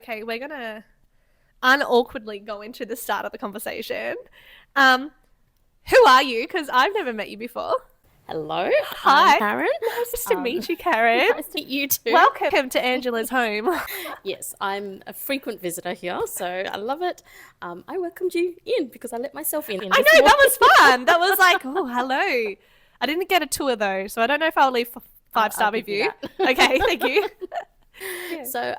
Okay, we're going to unawkwardly go into the start of the conversation. Who are you? Because I've never met you before. Hello, I'm Hi. Karen. Nice to meet you, Karen. Nice to meet you too. Welcome to Angela's home. Yes, I'm a frequent visitor here, so I love it. I welcomed you in because I let myself in I this know, that morning. was fun. That was like, oh, hello. I didn't get a tour though, so I don't know if I'll leave I'll five-star give you review. that. Okay, thank you. Yeah. So,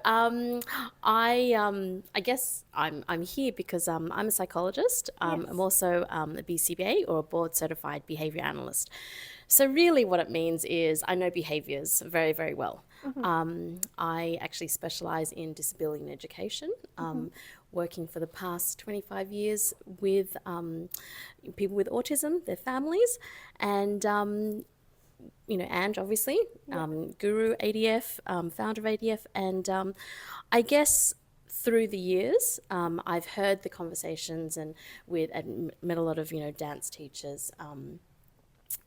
I guess I'm here because I'm a psychologist. Yes. I'm also a BCBA or a board certified behavior analyst. So really, what it means is I know behaviors very, very well. I actually specialize in disability and education. Working for the past 25 years with people with autism, their families, and Ange, obviously, guru ADF, founder of ADF, and I guess through the years, I've heard the conversations and met a lot of dance teachers.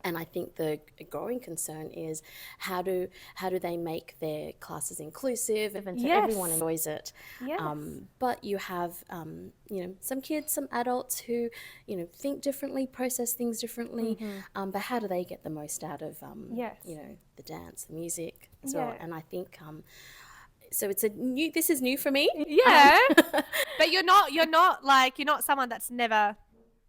And I think the growing concern is how do they make their classes inclusive and so everyone Yes. enjoys it. Yes. But you have some kids, some adults who think differently, process things differently. But how do they get the most out of Yes. the dance, the music as well? Yeah. And I think so. This is new for me. Yeah. But you're not someone that's never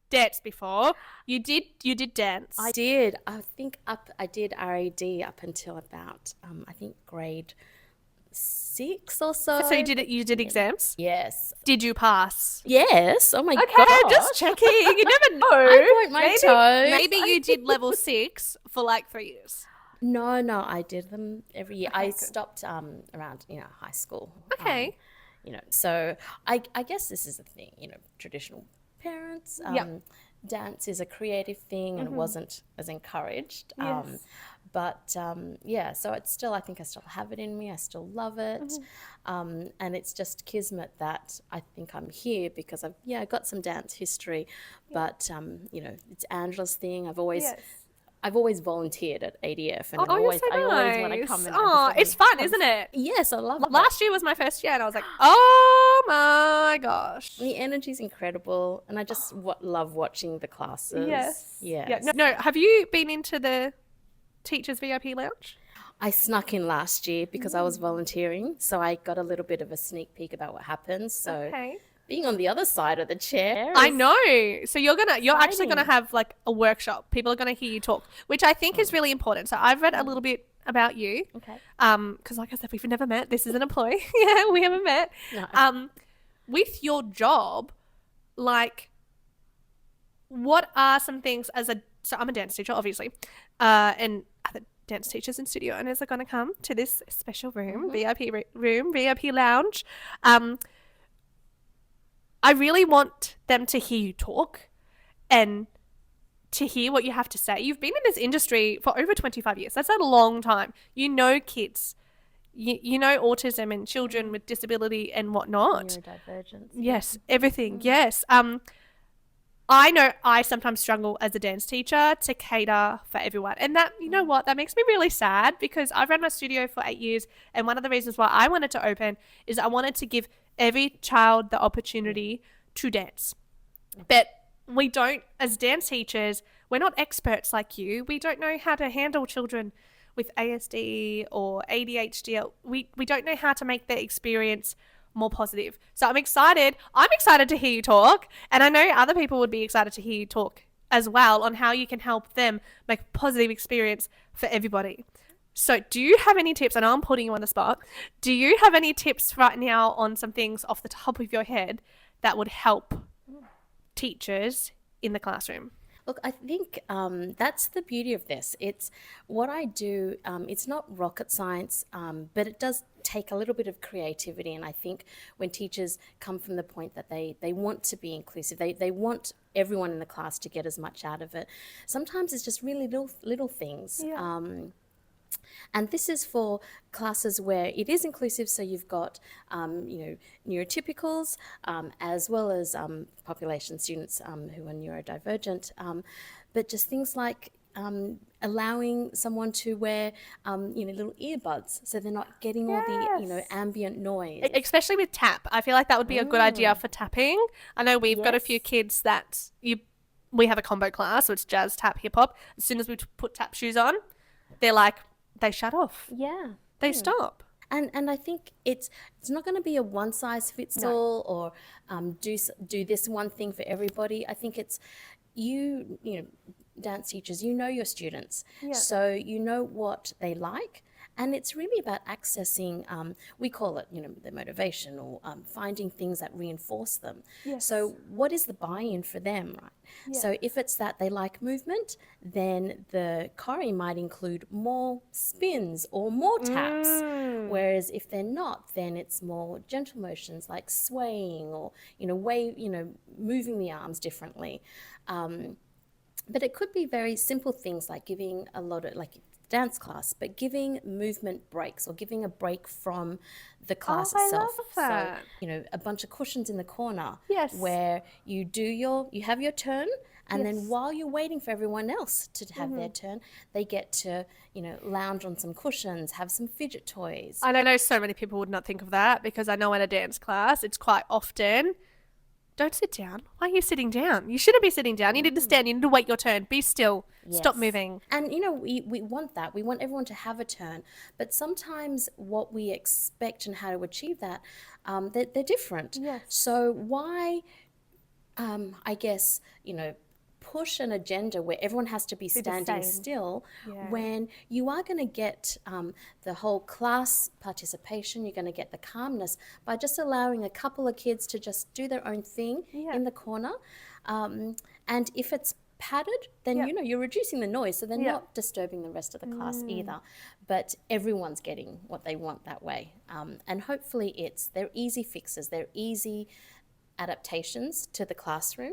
danced before. You did dance. I did. I think I did RAD up until about I think grade 6 or so. So you did exams? Yes. Did you pass? Yes. Oh my Okay, gosh. just checking. You never know. I point my toes. Maybe you did level 6 for like 3 years. No, I did them every year. Okay, I good. stopped around high school. Okay. So I guess this is the thing. Traditional parents. Yep. Dance is a creative thing, and it wasn't as encouraged. Yes. So it's still, I think I still have it in me. I still love it. And it's just kismet that I think I'm here because I've got some dance history, but it's Angela's thing. I've always volunteered at ADF, and Oh, you're so I always want to nice. come in. Oh, it's fun, isn't it? Yes, I love it. Last year was my first year, and I was like, oh my gosh. The energy's incredible, and I just love watching the classes. Yes. Yes. Yeah. No, have you been into the Teachers VIP Lounge? I snuck in last year because I was volunteering, so I got a little bit of a sneak peek about what happens. So Okay. being on the other side of the chair, I know. So you're actually gonna exciting. have like a workshop. People are gonna hear you talk, which I think is really important. So I've read a little bit about you. Okay. Because like I said, we've never met. This is an employee. Yeah, we haven't met. No. With your job, like, what are some things so I'm a dance teacher, obviously, and other dance teachers and studio owners are gonna come to this special room, VIP lounge. I really want them to hear you talk and to hear what you have to say. You've been in this industry for over 25 years. That's a long time. You know kids. You know autism and children with disability and whatnot. Neurodivergent. Yes, everything. Yes. I know I sometimes struggle as a dance teacher to cater for everyone. And that, you know what, that makes me really sad because I've run my studio for 8 years. And one of the reasons why I wanted to open is I wanted to give every child the opportunity to dance. But we don't, as dance teachers, we're not experts like you. We don't know how to handle children with ASD or ADHD. We don't know how to make their experience more positive. So I'm excited to hear you talk, and I know other people would be excited to hear you talk as well on how you can help them make a positive experience for everybody. So do you have any tips? I know I'm putting you on the spot. Do you have any tips right now on some things off the top of your head that would help teachers in the classroom? Look, I think that's the beauty of this. It's what I do. It's not rocket science, but it does take a little bit of creativity. And I think when teachers come from the point that they want to be inclusive, they want everyone in the class to get as much out of it. Sometimes it's just really little things. Yeah. And this is for classes where it is inclusive, so you've got, neurotypicals, as well as population students who are neurodivergent, but just things like allowing someone to wear, little earbuds so they're not getting all the, ambient noise. Especially with tap. I feel like that would be a good idea for tapping. I know we've got a few kids that we have a combo class, so it's jazz, tap, hip hop. As soon as we put tap shoes on, they're like, they shut off. Yeah. They stop. And I think it's not going to be a one size fits all or do this one thing for everybody. I think it's you know, dance teachers, you know your students, so you know what they like. And it's really about accessing, we call it, the motivation or finding things that reinforce them. Yes. So what is the buy-in for them, right? Yeah. So if it's that they like movement, then the choreo might include more spins or more taps. Whereas if they're not, then it's more gentle motions like swaying or, moving the arms differently. But it could be very simple things like giving a lot of, like, dance class, but giving movement breaks or giving a break from the class itself. I love that. So, a bunch of cushions in the corner where you have your turn, and then while you're waiting for everyone else to have their turn, they get to, lounge on some cushions, have some fidget toys. I know so many people would not think of that, because I know in a dance class, it's quite often, don't sit down. Why are you sitting down? You shouldn't be sitting down. You need to stand. You need to wait your turn. Be still. Stop moving. And, we want that. We want everyone to have a turn. But sometimes what we expect and how to achieve that, they're different. Yes. So why, I guess, push an agenda where everyone has to be standing still when you are going to get the whole class participation, you're going to get the calmness by just allowing a couple of kids to just do their own thing in the corner. And if it's padded, then you're reducing the noise, so they're not disturbing the rest of the class either. But everyone's getting what they want that way. And hopefully they're easy fixes, they're easy adaptations to the classroom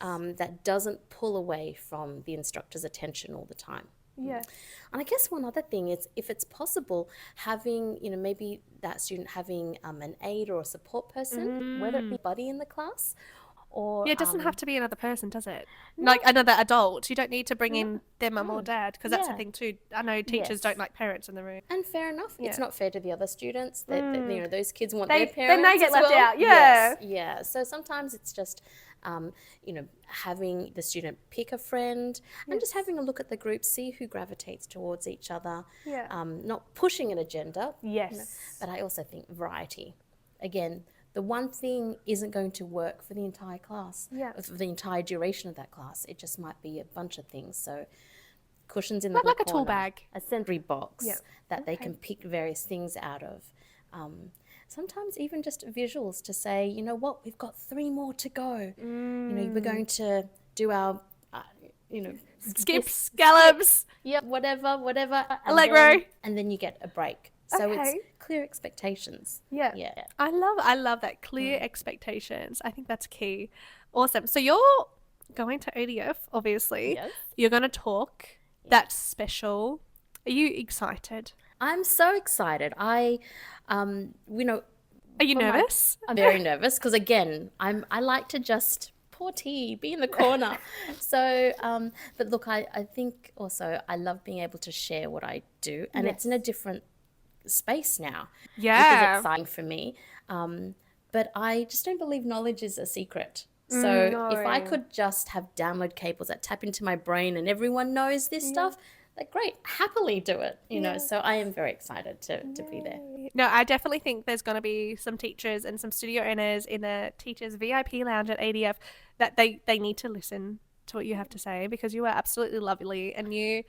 that doesn't pull away from the instructor's attention all the time. Yes. And I guess one other thing is, if it's possible, having, maybe that student having an aide or a support person, whether it be buddy in the class or... Yeah, it doesn't have to be another person, does it? No. Like another adult. You don't need to bring in their mum or dad, because that's the thing too. I know teachers don't like parents in the room. And fair enough. It's not fair to the other students. Those kids want their parents then they get left out. Yeah. Yes. So sometimes it's just, having the student pick a friend and just having a look at the group, see who gravitates towards each other. Yeah. Not pushing an agenda. Yes. But I also think variety. Again, the one thing isn't going to work for the entire class, for the entire duration of that class. It just might be a bunch of things. So cushions in the like corner, a tool bag, a sensory box that they can pick various things out of. Sometimes even just visuals to say, you know what, we've got 3 more to go. We're going to do our, skips, scallops. Yep, whatever. Allegro. And then you get a break. So it's clear expectations. Yeah. I love that. Clear expectations. I think that's key. Awesome. So you're going to ODF, obviously. Yes. You're going to talk. That's special. Are you excited? I'm so excited. Are you nervous? I'm very nervous because, again, I like to just pour tea, be in the corner. So, but look, I think also I love being able to share what I do, and it's in a different space now. Yeah. Which is exciting for me. But I just don't believe knowledge is a secret. So if I could just have download cables that tap into my brain and everyone knows this stuff, like, great, happily do it, know. So I am very excited to be there. No, I definitely think there's going to be some teachers and some studio owners in the teachers VIP lounge at ADF that they need to listen to what you have to say, because you are absolutely lovely and you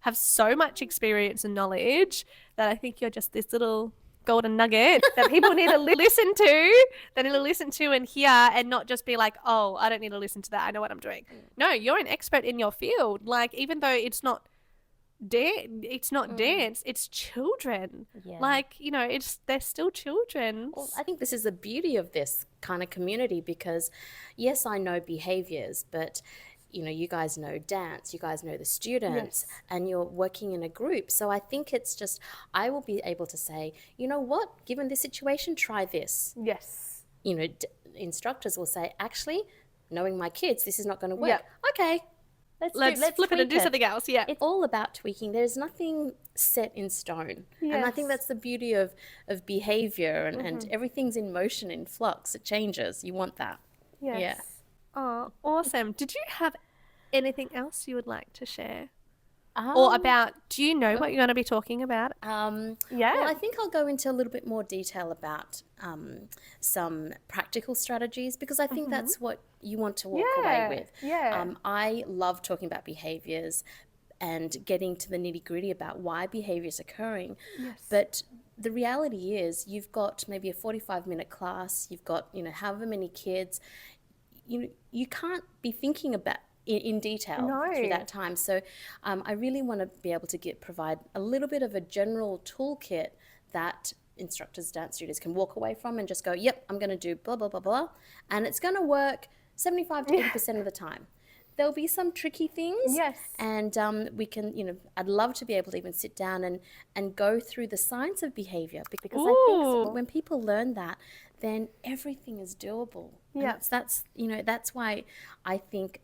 have so much experience and knowledge that I think you're just this little golden nugget that people need to listen to. They need to listen to and hear, and not just be like, oh, I don't need to listen to that, I know what I'm doing. No, you're an expert in your field. Like, even though it's not dance, it's children. Like, they're still children. Well, I think this is the beauty of this kind of community, because yes, I know behaviors, but you guys know dance, you guys know the students, and you're working in a group. So I think it's just, I will be able to say, you know what, given this situation, try this. Yes. Instructors will say, actually, knowing my kids, this is not going to work. Okay, let's flip it and do tweak something else. Yeah. It's all about tweaking. There's nothing set in stone. And I think that's the beauty of behavior, and everything's in motion, in flux. It changes. You want that. Yes. Yeah. Oh, awesome. Did you have anything else you would like to share? Or about, do you know what you're going to be talking about? Well, I think I'll go into a little bit more detail about some practical strategies, because I think that's what you want to walk away with. I love talking about behaviors and getting to the nitty-gritty about why behavior is occurring. But the reality is, you've got maybe a 45-minute class, you've got, however many kids, you can't be thinking about in detail through that time. So I really want to be able to provide a little bit of a general toolkit that instructors, dance studios can walk away from and just go, yep, I'm going to do blah, blah, blah, blah. And it's going to work 75 to 80% of the time. There'll be some tricky things. And we can, I'd love to be able to even sit down and go through the science of behavior, because I think when people learn that, then everything is doable. That's why I think,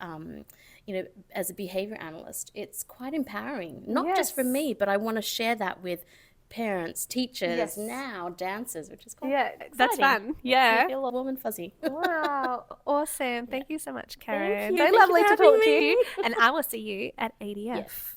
as a behavior analyst, it's quite empowering, not just for me, but I want to share that with parents, teachers, now dancers, which is quite exciting. That's fun. Yeah. I feel all warm and fuzzy. Wow. Awesome. Thank you so much, Karen. Thank you. Very Thank you lovely for to having talk to me. you. And I will see you at ADF.